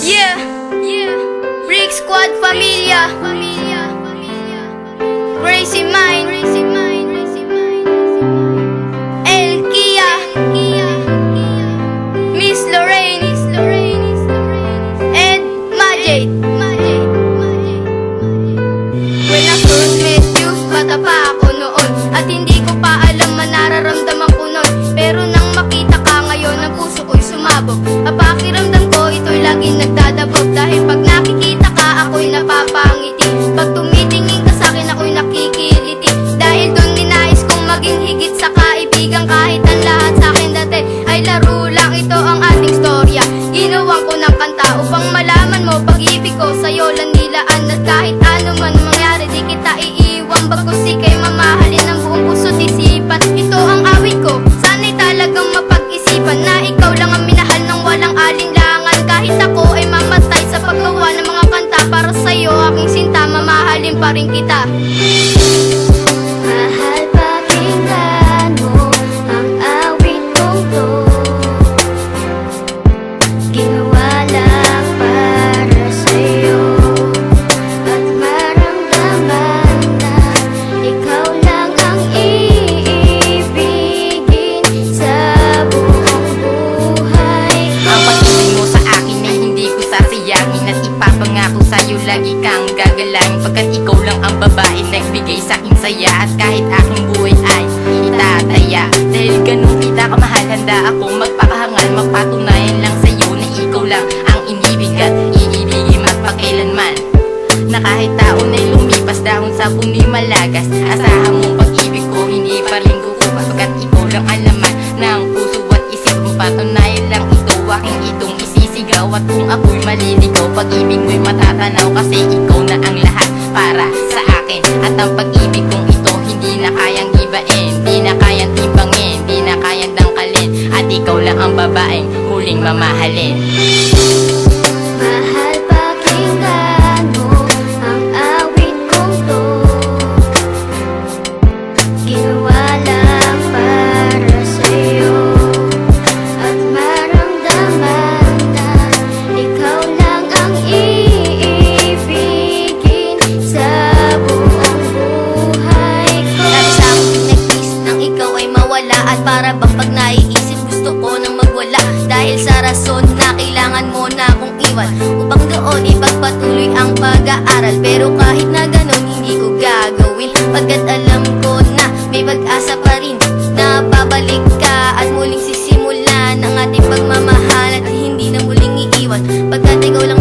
Yeah, Brick Squad Familia, Crazy Mind, El Kia, Miss Lorraine, and Majid. When I first met you, bata pa ako noon, at hindi ko pa alam man nararamdaman ko noon. Pero nang makita ka ngayon, ang puso ko'y sumabog. Pakiramdam ko, ito'y laging nagdadabog. Dahil pag nakikita ka, ako'y napapangiti. Pag tumitingin ka sa'kin, ako'y nakikiliti. Dahil doon ninais kong maging higit sa kaibigan. Kahit ang lahat sa'kin dati ay laro lang, ito ang ating storya. Ginawan ko ng kanta upang malaman mo pag-ibig ko sa'yo lang nilaan. At kahit ano man mangyari, di kita iiwan. Bagkus ika'y mamahalin ng buong puso't isipan. Ito ang awit ko, sana'y talagang mapag-isipan na ikaw lang ang minahal ng walang alinlangan. Kahit ako ay mamatay sa paggawa ng mga kanta para sa'yo, aking sinta, mamahalin pa rin kita. Mahal, pakinggan mo ang awit kong to. Ginawa lang para sa'yo, at maramdaman na ikaw lang ang iibigin sa buong buhay ko. Ang pag-ibig mo sa akin ay hindi ko sasayangin, at ipapangako sa'yo lagi kang gagalangin. Pagkat ikaw lang ang babae nagbigay sa'king saya, at kahit aking buhay ay itataya. Dahil ganun kita kamahal, handa akong magpakahangal, magpatunayan lang sa'yo na ikaw lang ang inibig at iibigin magpakailanman. Na kahit taon ay lumipas, dahon sa puno'y malagas, asahan mong pag-ibig ko hindi pa rin kukupas. Pagkat ikaw lang ang laman ng puso at isip mo, patunayan lang ito aking itong isisigaw. At kung ako'y maliligaw, pag-ibig mo'y matatanaw, kasi ikaw na ang lahat para sa akin. At ang pag-ibig kong ito hindi na kayang gibain, di na kayang timbangin, di na kayang dangkalin. At ikaw lang ang babaeng huling mamahalin. Mahal, pakinggan mo ang awit kong to. Ginawa lang para sa'yo, at maramdaman na ikaw lang ang iibigin sa buong buhay ko. Dahil sa aking pinag-kiss nang ikaw ay mawala, at para bang pag naiisip gusto ko nang magwala. Dahil sa rason na kailangan mo na akong iwan, upang doon ipagpatuloy ang pag-aaral. Pero kahit na ganon hindi ko gagawin, pagkat alam ko na may pag-asa pa rin na babalik ka at muling sisimulan ang ating pagmamahal, at hindi na muling iiwan. Pagkat ikaw lang